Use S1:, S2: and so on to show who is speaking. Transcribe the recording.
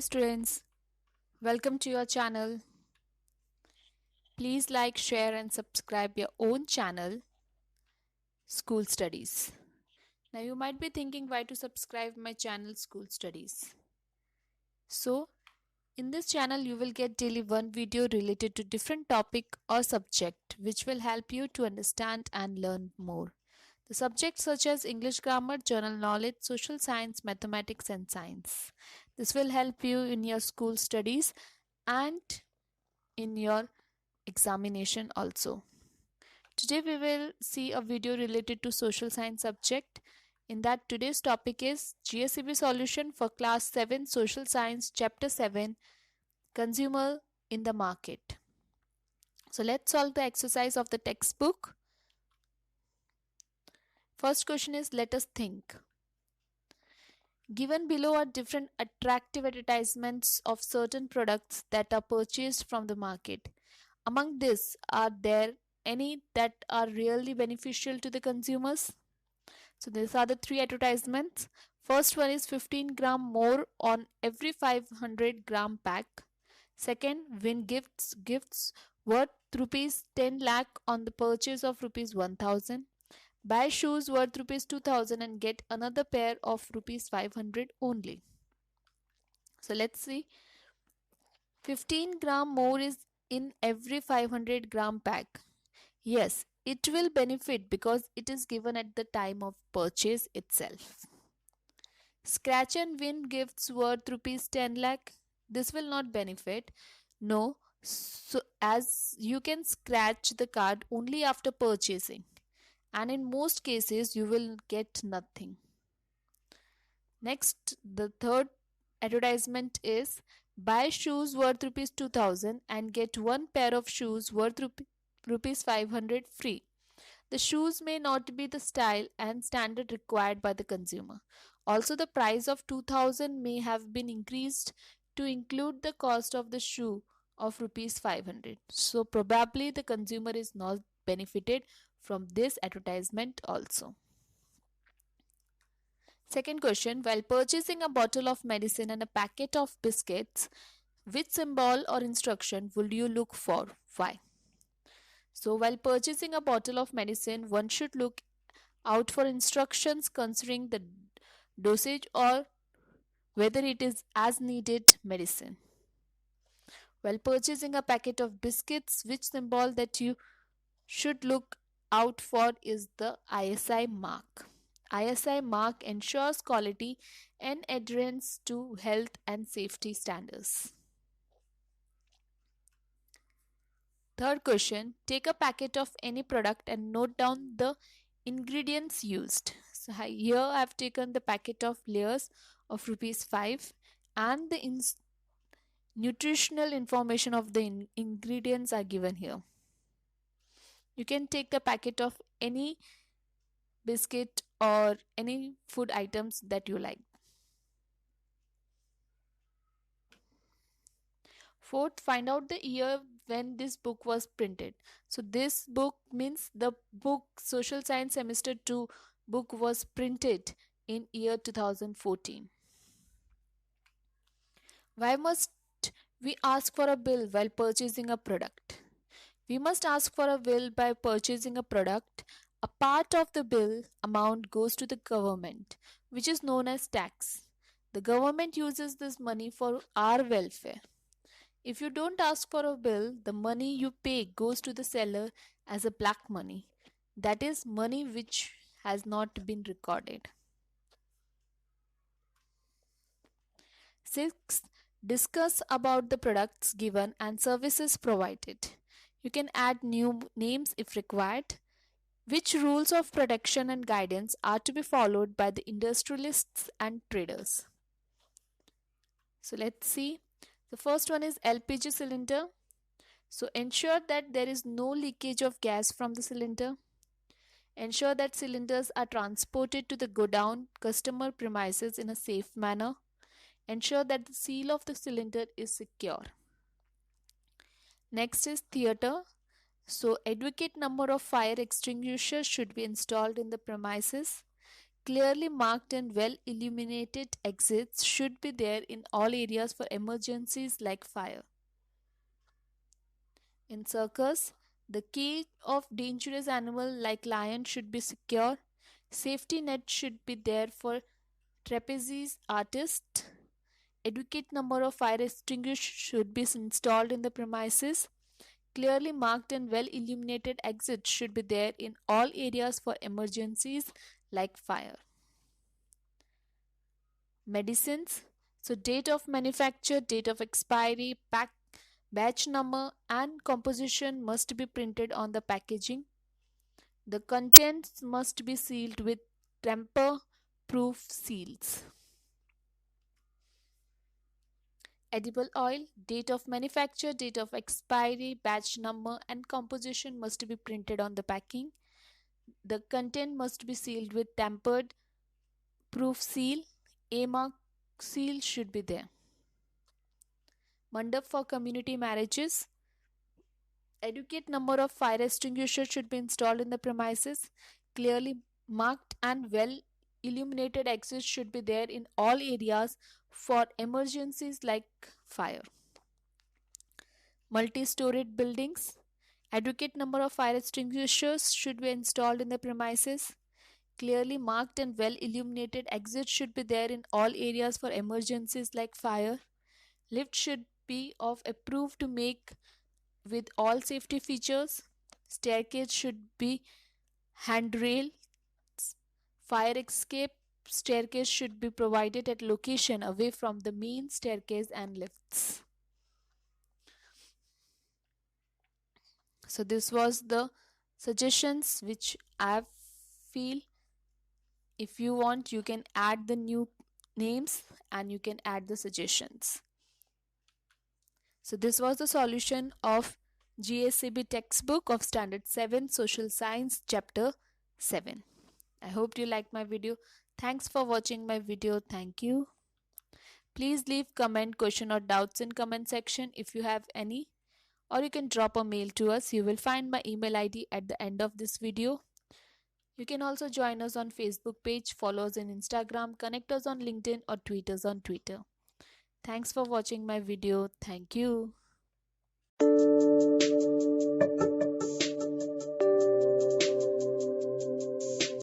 S1: students, welcome to your channel. Please like, share and subscribe your own channel, School Studies. Now you might be thinking why to subscribe my channel School Studies. So, in this channel you will get daily one video related to different topic or subject which will help you to understand and learn more. The subjects such as English grammar, general knowledge, social science, mathematics and science. This will help you in your school studies and in your examination also. Today we will see a video related to social science subject. In that today's topic is GSEB solution for class 7 social science chapter 7 consumer in the market. So let's solve the exercise of the textbook. First question is, let us think. Given below are different attractive advertisements of certain products that are purchased from the market. Among these, are there any that are really beneficial to the consumers? So these are the three advertisements. First one is 15 gram more on every 500 gram pack. Second, win gifts worth rupees 10 lakh on the purchase of rupees 1000. Buy shoes worth rupees 2000 and get another pair of rupees 500 only. So let's see. 15 gram more is in every 500 gram pack. Yes, it will benefit because it is given at the time of purchase itself. Scratch and win gifts worth rupees 10 lakh. This will not benefit. No, so as you can scratch the card only after purchasing, and in most cases you will get nothing. Next, the third advertisement is buy shoes worth rupees 2000 and get one pair of shoes worth rupees 500 free. The shoes may not be the style and standard required by the consumer. Also, the price of 2000 may have been increased to include the cost of the shoe of rupees 500. So probably the consumer is not benefited from this advertisement also. Second question, while purchasing a bottle of medicine and a packet of biscuits, which symbol or instruction would you look for? Why? So while purchasing a bottle of medicine, one should look out for instructions concerning the dosage or whether it is as needed medicine. While purchasing a packet of biscuits, which symbol that you should look out for is the ISI mark. ISI mark ensures quality and adherence to health and safety standards. Third question, take a packet of any product and note down the ingredients used. So here I have taken the packet of layers of rupees 5 and the nutritional information of the ingredients are given here. You can take the packet of any biscuit or any food items that you like. Fourth, find out the year when this book was printed. So this book means the book Social Science Semester 2 book was printed in year 2014. Why must we ask for a bill while purchasing a product? We must ask for a bill by purchasing a product. A part of the bill amount goes to the government, which is known as tax. The government uses this money for our welfare. If you don't ask for a bill, the money you pay goes to the seller as a black money. That is money which has not been recorded. Sixth, discuss about the products given and services provided. You can add new names if required. Which rules of protection and guidance are to be followed by the industrialists and traders? So let's see. The first one is LPG cylinder. So ensure that there is no leakage of gas from the cylinder. Ensure that cylinders are transported to the godown customer premises in a safe manner. Ensure that the seal of the cylinder is secure. Next is theater. So adequate number of fire extinguishers should be installed in the premises. Clearly marked and well illuminated exits should be there in all areas for emergencies like fire. In circus, the cage of dangerous animal like lion should be secure. Safety net should be there for trapeze artists. Adequate number of fire extinguishers should be installed in the premises. Clearly marked and well illuminated exits should be there in all areas for emergencies like fire. Medicines. So date of manufacture, date of expiry, batch number and composition must be printed on the packaging. The contents must be sealed with tamper proof seals. Edible oil, date of manufacture, date of expiry, batch number and composition must be printed on the packing. The content must be sealed with tampered proof seal. A mark seal should be there. Mandap for community marriages. Adequate number of fire extinguishers should be installed in the premises. Clearly marked and well illuminated exits should be there in all areas for emergencies like fire. Multi-storied buildings. Adequate number of fire extinguishers should be installed in the premises. Clearly marked and well illuminated exits should be there in all areas for emergencies like fire. Lift should be of approved to make with all safety features. Staircase should be handrail. Fire escape staircase should be provided at location away from the main staircase and lifts. So this was the suggestions which I feel. If you want, you can add the new names and you can add the suggestions. So this was the solution of GSCB textbook of Standard 7 Social Science Chapter 7. I hope you liked my video. Thanks for watching my video. Thank you. Please leave comment, question or doubts in comment section if you have any, or you can drop a mail to us. You will find my email ID at the end of this video. You can also join us on Facebook page, follow us on Instagram, connect us on LinkedIn or tweet us on Twitter. Thanks for watching my video. Thank you.